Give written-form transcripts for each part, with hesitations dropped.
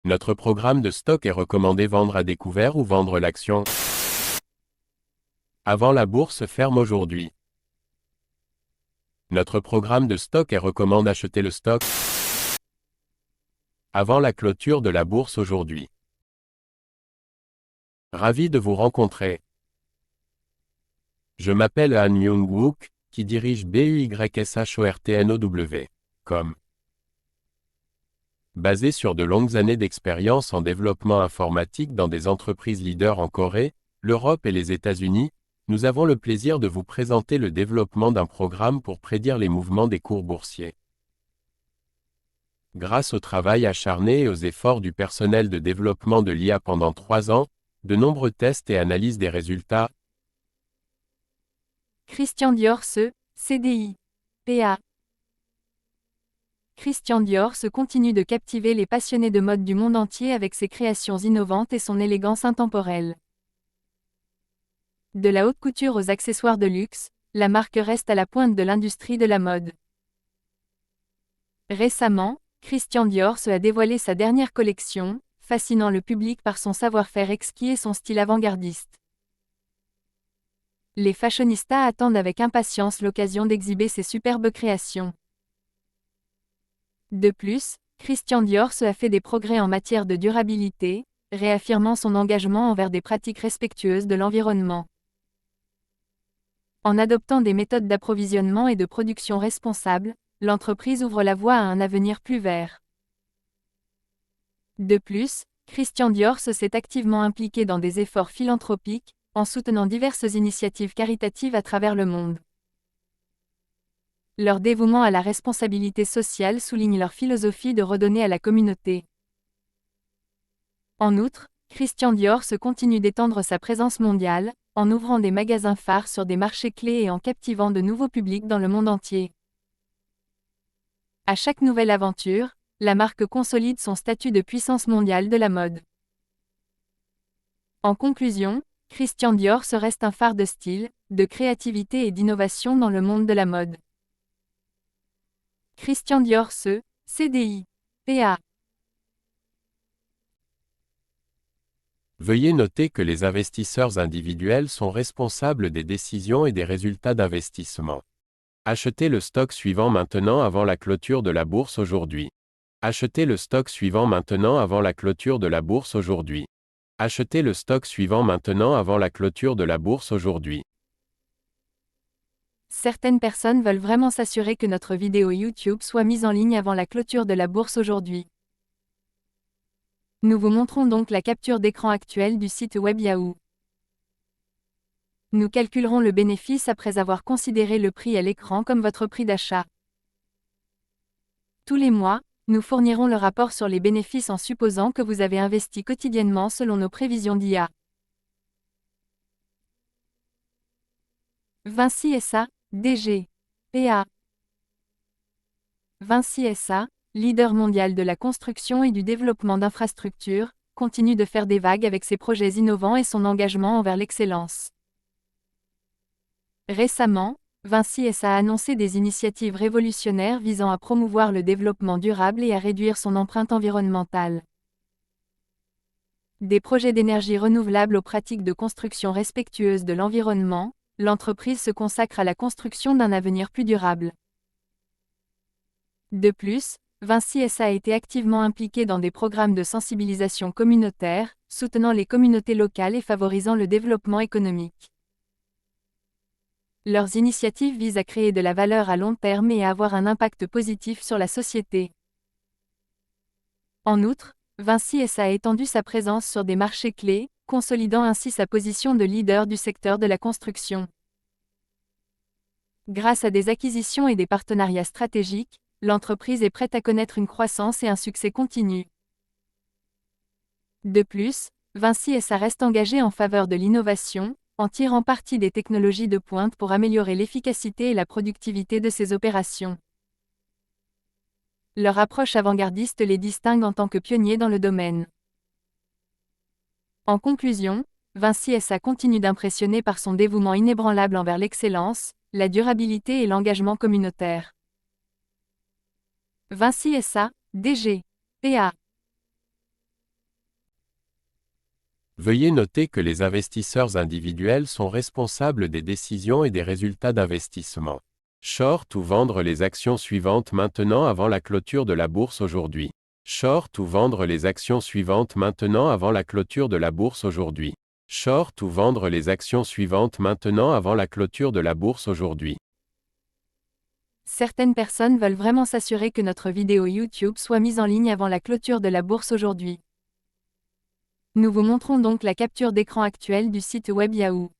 Notre programme de stock est recommandé vendre à découvert ou vendre l'action. Avant la bourse ferme aujourd'hui. Notre programme de stock est recommande acheter le stock avant la clôture de la bourse aujourd'hui. Ravi de vous rencontrer. Je m'appelle Han Myung-wook, qui dirige BUYSHORTNOW.com. Basé sur de longues années d'expérience en développement informatique dans des entreprises leaders en Corée, l'Europe et les États-Unis, nous avons le plaisir de vous présenter le développement d'un programme pour prédire les mouvements des cours boursiers. Grâce au travail acharné et aux efforts du personnel de développement de l'IA pendant 3 ans, de nombreux tests et analyses des résultats. Christian Dior CDI, PA. Christian Dior continue de captiver les passionnés de mode du monde entier avec ses créations innovantes et son élégance intemporelle. De la haute couture aux accessoires de luxe, la marque reste à la pointe de l'industrie de la mode. Récemment, Christian Dior a dévoilé sa dernière collection, fascinant le public par son savoir-faire exquis et son style avant-gardiste. Les fashionistas attendent avec impatience l'occasion d'exhiber ses superbes créations. De plus, Christian Dior a fait des progrès en matière de durabilité, réaffirmant son engagement envers des pratiques respectueuses de l'environnement. En adoptant des méthodes d'approvisionnement et de production responsables, l'entreprise ouvre la voie à un avenir plus vert. De plus, Christian Dior s'est activement impliqué dans des efforts philanthropiques, en soutenant diverses initiatives caritatives à travers le monde. Leur dévouement à la responsabilité sociale souligne leur philosophie de redonner à la communauté. En outre, Christian Dior continue d'étendre sa présence mondiale, en ouvrant des magasins phares sur des marchés clés et en captivant de nouveaux publics dans le monde entier. À chaque nouvelle aventure, la marque consolide son statut de puissance mondiale de la mode. En conclusion, Christian Dior reste un phare de style, de créativité et d'innovation dans le monde de la mode. Christian Dior CDI, PA. Veuillez noter que les investisseurs individuels sont responsables des décisions et des résultats d'investissement. Achetez le stock suivant maintenant avant la clôture de la bourse aujourd'hui. Achetez le stock suivant maintenant avant la clôture de la bourse aujourd'hui. Achetez le stock suivant maintenant avant la clôture de la bourse aujourd'hui. Certaines personnes veulent vraiment s'assurer que notre vidéo YouTube soit mise en ligne avant la clôture de la bourse aujourd'hui. Nous vous montrons donc la capture d'écran actuelle du site web Yahoo. Nous calculerons le bénéfice après avoir considéré le prix à l'écran comme votre prix d'achat. Tous les mois, nous fournirons le rapport sur les bénéfices en supposant que vous avez investi quotidiennement selon nos prévisions d'IA. Vinci SA, DG, PA. Vinci SA, leader mondial de la construction et du développement d'infrastructures, continue de faire des vagues avec ses projets innovants et son engagement envers l'excellence. Récemment, Vinci SA a annoncé des initiatives révolutionnaires visant à promouvoir le développement durable et à réduire son empreinte environnementale. Des projets d'énergie renouvelable aux pratiques de construction respectueuses de l'environnement, l'entreprise se consacre à la construction d'un avenir plus durable. De plus, Vinci SA a été activement impliqué dans des programmes de sensibilisation communautaire, soutenant les communautés locales et favorisant le développement économique. Leurs initiatives visent à créer de la valeur à long terme et à avoir un impact positif sur la société. En outre, Vinci SA a étendu sa présence sur des marchés clés, consolidant ainsi sa position de leader du secteur de la construction. Grâce à des acquisitions et des partenariats stratégiques, l'entreprise est prête à connaître une croissance et un succès continu. De plus, Vinci SA reste engagé en faveur de l'innovation, en tirant parti des technologies de pointe pour améliorer l'efficacité et la productivité de ses opérations. Leur approche avant-gardiste les distingue en tant que pionniers dans le domaine. En conclusion, Vinci SA continue d'impressionner par son dévouement inébranlable envers l'excellence, la durabilité et l'engagement communautaire. Vinci SA, DG, PA. Veuillez noter que les investisseurs individuels sont responsables des décisions et des résultats d'investissement. Short ou vendre les actions suivantes maintenant avant la clôture de la bourse aujourd'hui. Short ou vendre les actions suivantes maintenant avant la clôture de la bourse aujourd'hui. Short ou vendre les actions suivantes maintenant avant la clôture de la bourse aujourd'hui. Certaines personnes veulent vraiment s'assurer que notre vidéo YouTube soit mise en ligne avant la clôture de la bourse aujourd'hui. Nous vous montrons donc la capture d'écran actuelle du site web Yahoo.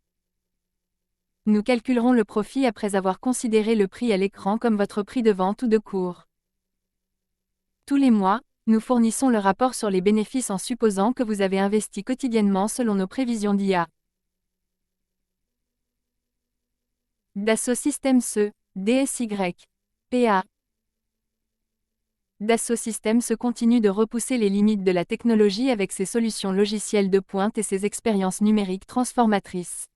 Nous calculerons le profit après avoir considéré le prix à l'écran comme votre prix de vente ou de cours. Tous les mois, nous fournissons le rapport sur les bénéfices en supposant que vous avez investi quotidiennement selon nos prévisions d'IA. Dassault Systèmes SE, DSY, PA. Dassault Systèmes SE continue de repousser les limites de la technologie avec ses solutions logicielles de pointe et ses expériences numériques transformatrices.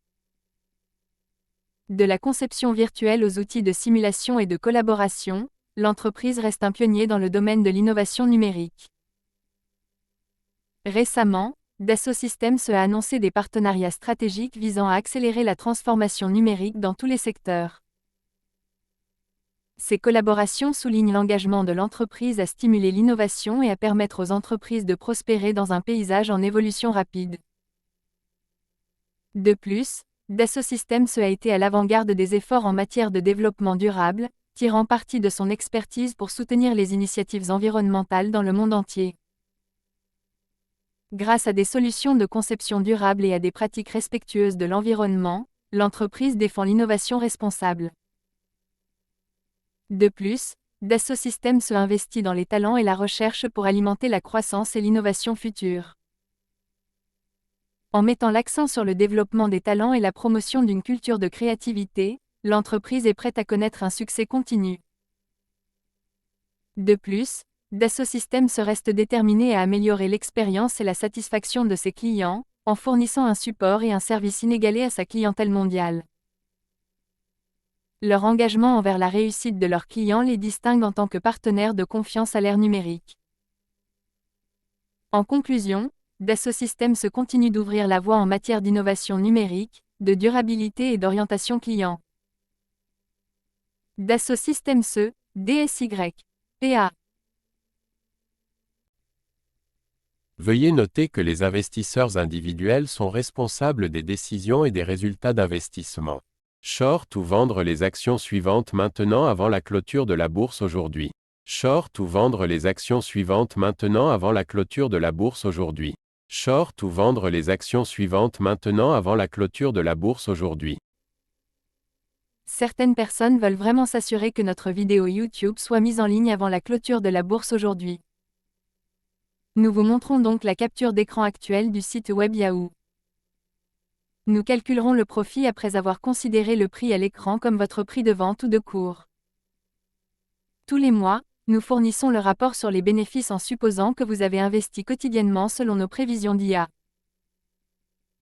De la conception virtuelle aux outils de simulation et de collaboration, l'entreprise reste un pionnier dans le domaine de l'innovation numérique. Récemment, Dassault Systèmes a annoncé des partenariats stratégiques visant à accélérer la transformation numérique dans tous les secteurs. Ces collaborations soulignent l'engagement de l'entreprise à stimuler l'innovation et à permettre aux entreprises de prospérer dans un paysage en évolution rapide. De plus, Dassault Systèmes a été à l'avant-garde des efforts en matière de développement durable, tirant parti de son expertise pour soutenir les initiatives environnementales dans le monde entier. Grâce à des solutions de conception durable et à des pratiques respectueuses de l'environnement, l'entreprise défend l'innovation responsable. De plus, Dassault Systèmes investit dans les talents et la recherche pour alimenter la croissance et l'innovation future. En mettant l'accent sur le développement des talents et la promotion d'une culture de créativité, l'entreprise est prête à connaître un succès continu. De plus, Dassault Systèmes reste déterminé à améliorer l'expérience et la satisfaction de ses clients, en fournissant un support et un service inégalé à sa clientèle mondiale. Leur engagement envers la réussite de leurs clients les distingue en tant que partenaires de confiance à l'ère numérique. En conclusion, Dassault Systèmes continue d'ouvrir la voie en matière d'innovation numérique, de durabilité et d'orientation client. Dassault Systèmes DSY, PA. Veuillez noter que les investisseurs individuels sont responsables des décisions et des résultats d'investissement. Short ou vendre les actions suivantes maintenant avant la clôture de la bourse aujourd'hui. Short ou vendre les actions suivantes maintenant avant la clôture de la bourse aujourd'hui. Short ou vendre les actions suivantes maintenant avant la clôture de la bourse aujourd'hui. Certaines personnes veulent vraiment s'assurer que notre vidéo YouTube soit mise en ligne avant la clôture de la bourse aujourd'hui. Nous vous montrons donc la capture d'écran actuelle du site web Yahoo. Nous calculerons le profit après avoir considéré le prix à l'écran comme votre prix de vente ou de cours. Tous les mois, nous fournissons le rapport sur les bénéfices en supposant que vous avez investi quotidiennement selon nos prévisions d'IA.